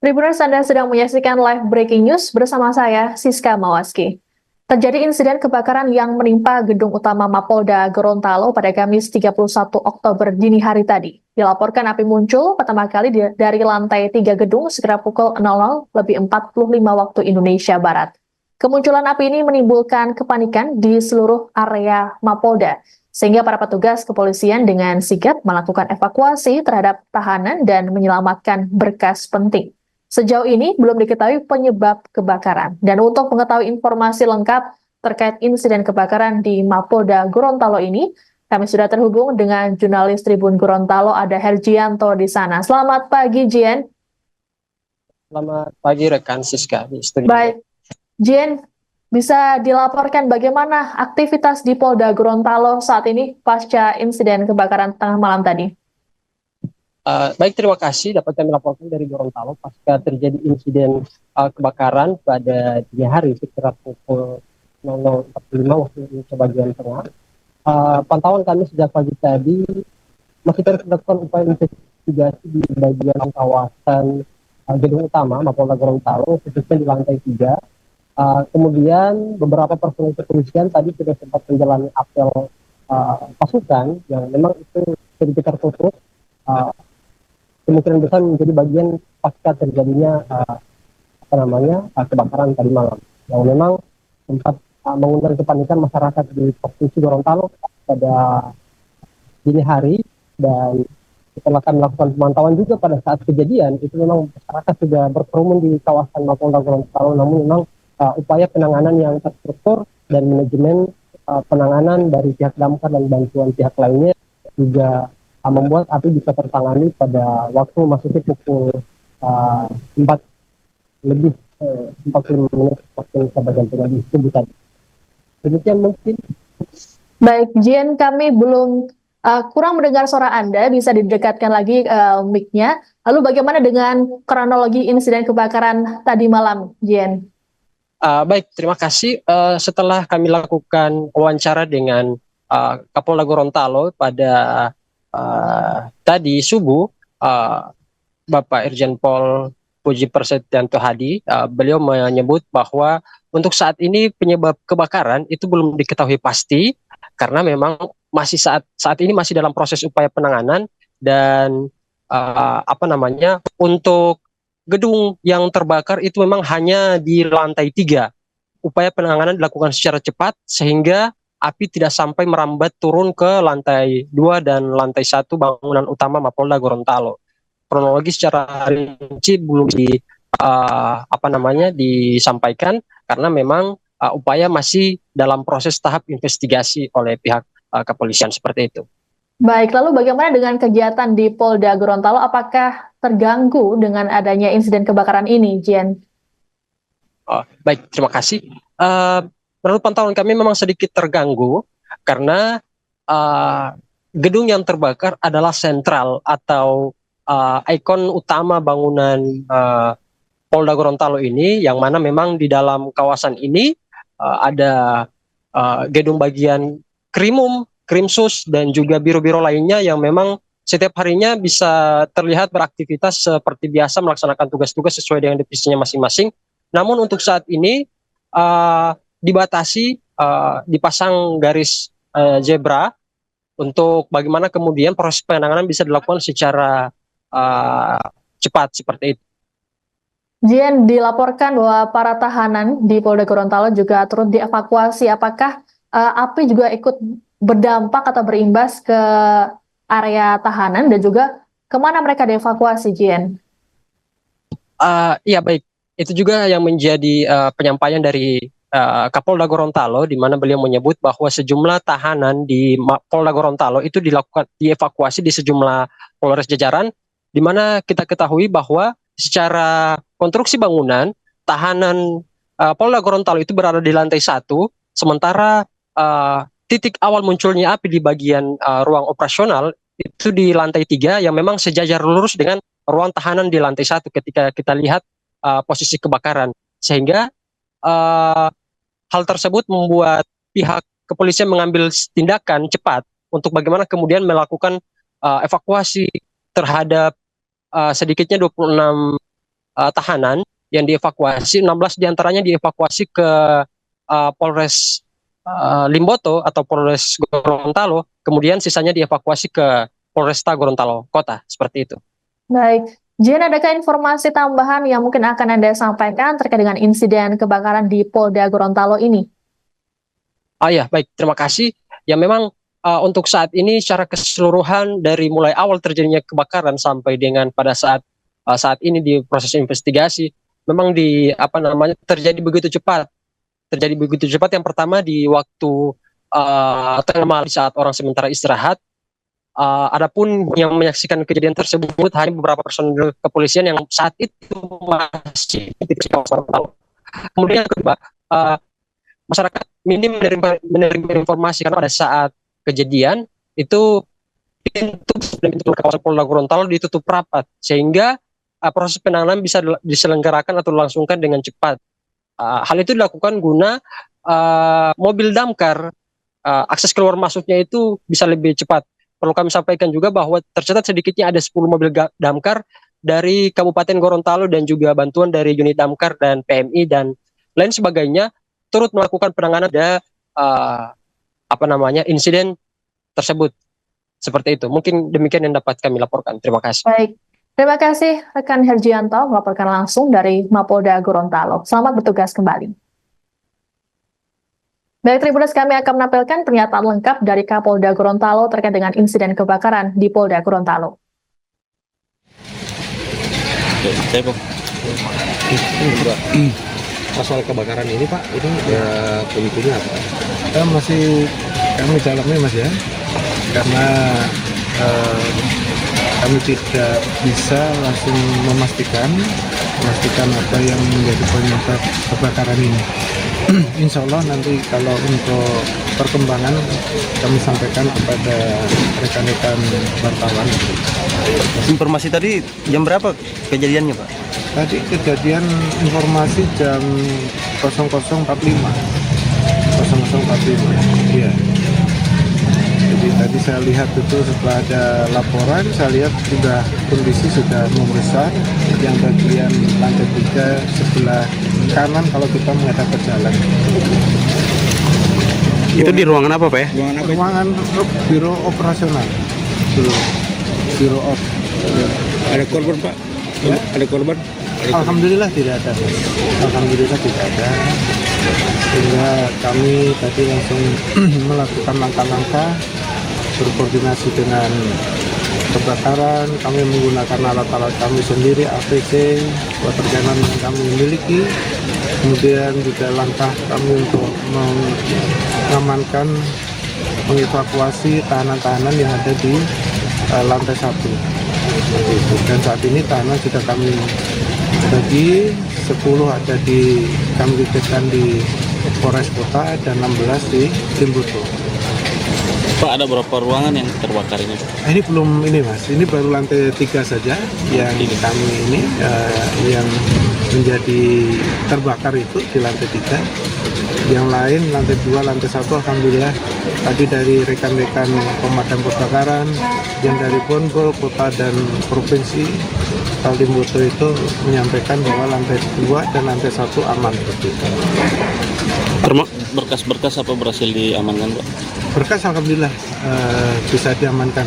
Tribuners, Anda sedang menyaksikan live breaking news bersama saya, Siska Mawaski. Terjadi insiden kebakaran yang menimpa gedung utama Mapolda Gorontalo pada Kamis 31 Oktober dini hari tadi. Dilaporkan api muncul pertama kali dari lantai 3 gedung sekitar pukul 00:45 waktu Indonesia Barat. Kemunculan api ini menimbulkan kepanikan di seluruh area Mapolda, sehingga para petugas kepolisian dengan sigap melakukan evakuasi terhadap tahanan dan menyelamatkan berkas penting. Sejauh ini belum diketahui penyebab kebakaran. Dan untuk mengetahui informasi lengkap terkait insiden kebakaran di Mapolda Gorontalo ini, kami sudah terhubung dengan jurnalis Tribun Gorontalo, ada Hergianto di sana. Selamat pagi, Jien. Selamat pagi rekan Siska di studio. Baik, Jien, bisa dilaporkan bagaimana aktivitas di Polda Gorontalo saat ini pasca insiden kebakaran tengah malam tadi? Baik, terima kasih dapat kami laporkan dari Gorontalo pasca terjadi insiden kebakaran pada dini hari sekitar pukul 00:45 waktu Indonesia bagian tengah. Pantauan kami sejak pagi tadi masih terus dilakukan upaya investigasi di bagian kawasan gedung utama Mapolda Gorontalo, khususnya di lantai 3. Kemudian beberapa personel kepolisian tadi sudah sempat menjalani apel pasukan yang memang itu sedikit tertutup. Kemungkinan besar menjadi bagian pasca terjadinya kebakaran tadi malam yang memang sempat mengundang kepanikan masyarakat di provinsi Gorontalo pada dini hari. Dan setelah kami melakukan pemantauan juga pada saat kejadian itu memang masyarakat sudah berkerumun di kawasan Mapolda Gorontalo, namun memang upaya penanganan yang terstruktur dan manajemen penanganan dari pihak damkar dan bantuan pihak lainnya juga membuat api bisa tertangani pada waktu memasuki pukul 4 lebih 45 menit waktu bagian tengah di subuh tadi. Demikian mungkin. Baik, Jien, kami belum kurang mendengar suara Anda, bisa didekatkan lagi mic-nya. Lalu bagaimana dengan kronologi insiden kebakaran tadi malam, Jien? Baik, terima kasih. Setelah kami lakukan wawancara dengan Kapolda Gorontalo pada tadi subuh, Bapak Irjen Pol Puji Prasetyanto Hadi, beliau menyebut bahwa untuk saat ini penyebab kebakaran itu belum diketahui pasti karena memang masih saat ini masih dalam proses upaya penanganan. Dan untuk gedung yang terbakar itu memang hanya di lantai 3. Upaya penanganan dilakukan secara cepat sehingga api tidak sampai merambat turun ke lantai 2 dan lantai 1 bangunan utama Mapolda Gorontalo. Kronologi secara rinci belum disampaikan karena memang upaya masih dalam proses tahap investigasi oleh pihak kepolisian seperti itu. Baik, lalu bagaimana dengan kegiatan di Polda Gorontalo? Apakah terganggu dengan adanya insiden kebakaran ini, Jien? Baik, terima kasih. Menurut pantauan kami memang sedikit terganggu karena gedung yang terbakar adalah sentral atau ikon utama bangunan Polda Gorontalo ini, yang mana memang di dalam kawasan ini ada gedung bagian Krimsus dan juga biro-biro lainnya yang memang setiap harinya bisa terlihat beraktivitas seperti biasa melaksanakan tugas-tugas sesuai dengan divisinya masing-masing. Namun untuk saat ini dibatasi, dipasang garis zebra untuk bagaimana kemudian proses penanganan bisa dilakukan secara cepat seperti itu. Jien, dilaporkan bahwa para tahanan di Polda Gorontalo juga turut dievakuasi. Apakah api juga ikut berdampak atau berimbas ke area tahanan dan juga kemana mereka dievakuasi, Jien? Iya, baik. Itu juga yang menjadi penyampaian dari Kapolda Gorontalo, di mana beliau menyebut bahwa sejumlah tahanan di Polda Gorontalo itu dievakuasi di sejumlah Polres jajaran, di mana kita ketahui bahwa secara konstruksi bangunan tahanan Polda Gorontalo itu berada di lantai 1, sementara titik awal munculnya api di bagian ruang operasional itu di lantai 3 yang memang sejajar lurus dengan ruang tahanan di lantai 1 ketika kita lihat posisi kebakaran, sehingga hal tersebut membuat pihak kepolisian mengambil tindakan cepat untuk bagaimana kemudian melakukan evakuasi terhadap sedikitnya 26 tahanan yang dievakuasi, 16 diantaranya dievakuasi ke Polres Limboto atau Polres Gorontalo, kemudian sisanya dievakuasi ke Polresta Gorontalo Kota, seperti itu. Baik, Jen, adakah informasi tambahan yang mungkin akan Anda sampaikan terkait dengan insiden kebakaran di Polda Gorontalo ini? Ya, baik, terima kasih. Ya memang untuk saat ini secara keseluruhan dari mulai awal terjadinya kebakaran sampai dengan pada saat ini di proses investigasi, memang terjadi begitu cepat. Terjadi begitu cepat. Yang pertama di waktu tengah malam saat orang sementara istirahat. Adapun yang menyaksikan kejadian tersebut hanya beberapa personil kepolisian yang saat itu masih di kawasan Gorontalo. Kemudian yang kedua, masyarakat minim menerima informasi karena pada saat kejadian itu pintu kawasan Polda Gorontalo ditutup rapat sehingga proses penanganan bisa diselenggarakan atau dilangsungkan dengan cepat. Hal itu dilakukan guna mobil damkar akses keluar masuknya itu bisa lebih cepat. Perlu kami sampaikan juga bahwa tercatat sedikitnya ada 10 mobil damkar dari Kabupaten Gorontalo dan juga bantuan dari unit damkar dan PMI dan lain sebagainya turut melakukan penanganan ada insiden tersebut. Seperti itu. Mungkin demikian yang dapat kami laporkan. Terima kasih. Baik. Terima kasih rekan Herjianto melaporkan langsung dari Mapolda Gorontalo. Selamat bertugas kembali. Baik, Tribuners, kami akan menampilkan pernyataan lengkap dari Kapolda Gorontalo terkait dengan insiden kebakaran di Polda Gorontalo. Masalah kebakaran ini Pak, ini ya pemicunya apa? Kami dalami Mas ya, karena kami tidak bisa langsung memastikan apa yang menjadi penyebab kebakaran ini. Insya Allah nanti kalau untuk perkembangan kami sampaikan kepada rekan-rekan wartawan. Informasi tadi jam berapa kejadiannya Pak? Tadi kejadian informasi jam 00.45. Iya. Jadi tadi saya lihat itu setelah ada laporan, saya lihat kondisi sudah membesar. Yang bagian lantai 3 sebelah kanan kalau kita menghadap ke jalan. Itu di ruangan apa Pak ya? Ruangan biro operasional. Biro op. Ada korban Pak? Ya? Ada korban? Alhamdulillah tidak ada. Alhamdulillah tidak ada. Sehingga kami tadi langsung melakukan langkah-langkah berkoordinasi dengan kebakaran. Kami menggunakan alat-alat kami sendiri, APC, water cannon yang kami miliki. Kemudian juga langkah kami untuk mengamankan, mengevakuasi tahanan-tahanan yang ada di lantai 1. Dan saat ini tahanan sudah kami bagi, 10 ada kami titipkan di Polres Kota dan 16 di Limboto. Pak, ada berapa ruangan yang terbakar ini? Ini belum Mas, ini baru lantai 3 saja yang kami ini yang menjadi terbakar itu di lantai 3. Yang lain lantai 2, lantai 1 alhamdulillah tadi dari rekan-rekan pemadam kebakaran yang dari Bonbol, kota dan provinsi Limboto itu menyampaikan bahwa lantai 2 dan lantai 1 aman. Berkas-berkas apa berhasil diamankan Pak? Berkas alhamdulillah bisa diamankan,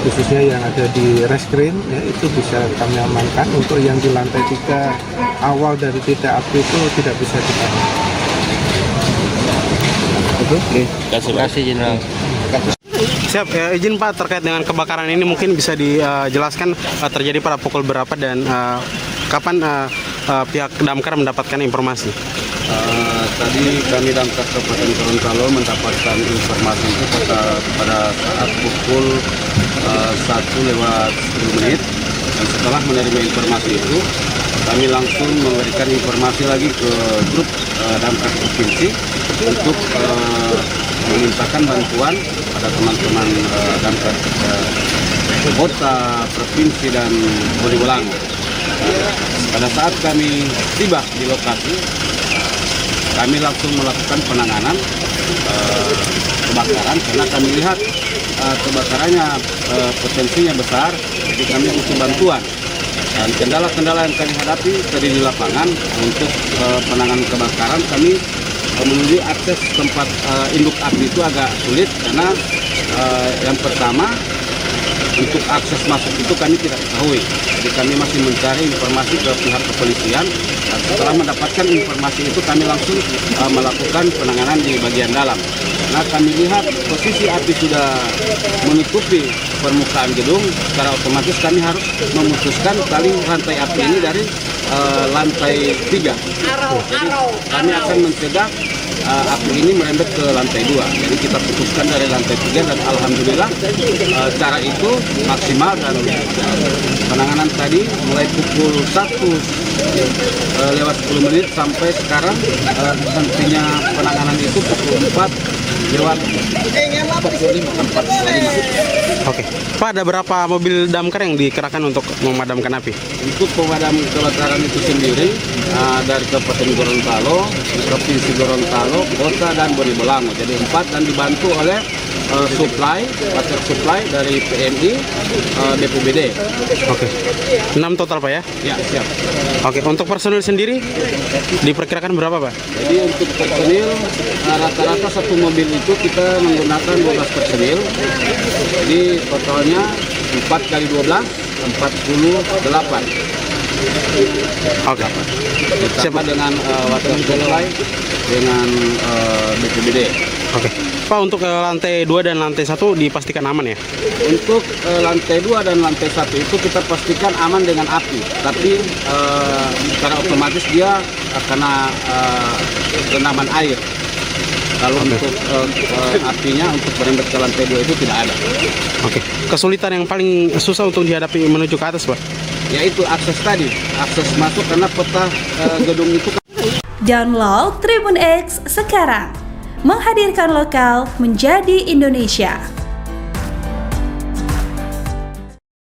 khususnya yang ada di reskrim ya, itu bisa kami amankan. Untuk yang di lantai 3 awal dari titik api itu tidak bisa ditahan. Terima kasih Jenderal. Siap, izin Pak, terkait dengan kebakaran ini mungkin bisa dijelaskan terjadi pada pukul berapa dan kapan pihak damkar mendapatkan informasi? Tadi kami damkar Kabupaten Gorontalo mendapatkan informasi itu pada saat pukul 1:10 dan setelah menerima informasi itu kami langsung memberikan informasi lagi ke grup damkar provinsi untuk memintakan bantuan pada teman-teman damkar kota, provinsi dan Bodegolango. Pada saat kami tiba di lokasi, kami langsung melakukan penanganan kebakaran karena kami lihat kebakarannya potensinya besar, jadi kami butuh bantuan Dan kendala-kendala yang kami hadapi tadi di lapangan untuk penanganan kebakaran, kami menuju akses tempat induk api itu agak sulit karena yang pertama untuk akses masuk itu kami tidak ketahui. Jadi kami masih mencari informasi ke pihak kepolisian. Dan setelah mendapatkan informasi itu kami langsung melakukan penanganan di bagian dalam. Nah, kami lihat posisi api sudah menutupi permukaan gedung, secara otomatis kami harus memutuskan tali rantai api ini dari lantai 3. Jadi kami akan mencegah api ini merembet ke lantai 2. Jadi kita putuskan dari lantai 3 dan alhamdulillah cara itu maksimal dan penanganan tadi mulai pukul 1 lewat 10 menit sampai sekarang hentinya penanganan itu pukul 4 lewat 45. Oke. Pak, ada berapa mobil damkar yang dikerahkan untuk memadamkan api? Untuk pemadam kebakaran itu sendiri dari Kabupaten Gorontalo, Provinsi Gorontalo, Kota dan Bonibolango. Jadi 4 dan dibantu oleh water supply dari PMI, BPBD. Oke. 6 total Pak ya? Ya, siap. Oke. Untuk personil sendiri diperkirakan berapa Pak? Jadi untuk personil rata-rata satu mobil itu kita menggunakan 12 personil. Jadi totalnya 4 kali 12, 48. Oke. Ditambah dengan water supply dengan BPBD. Oke. Pak, untuk lantai 2 dan lantai 1 dipastikan aman ya? Untuk lantai 2 dan lantai 1 itu kita pastikan aman dengan api, tapi secara otomatis dia kena genaman air. Kalau untuk apinya untuk merembet ke lantai 2 itu tidak ada. Oke. Kesulitan yang paling susah untuk dihadapi menuju ke atas Pak? Yaitu akses tadi, akses masuk karena peta gedung itu. Download Tribun X sekarang, menghadirkan lokal menjadi Indonesia.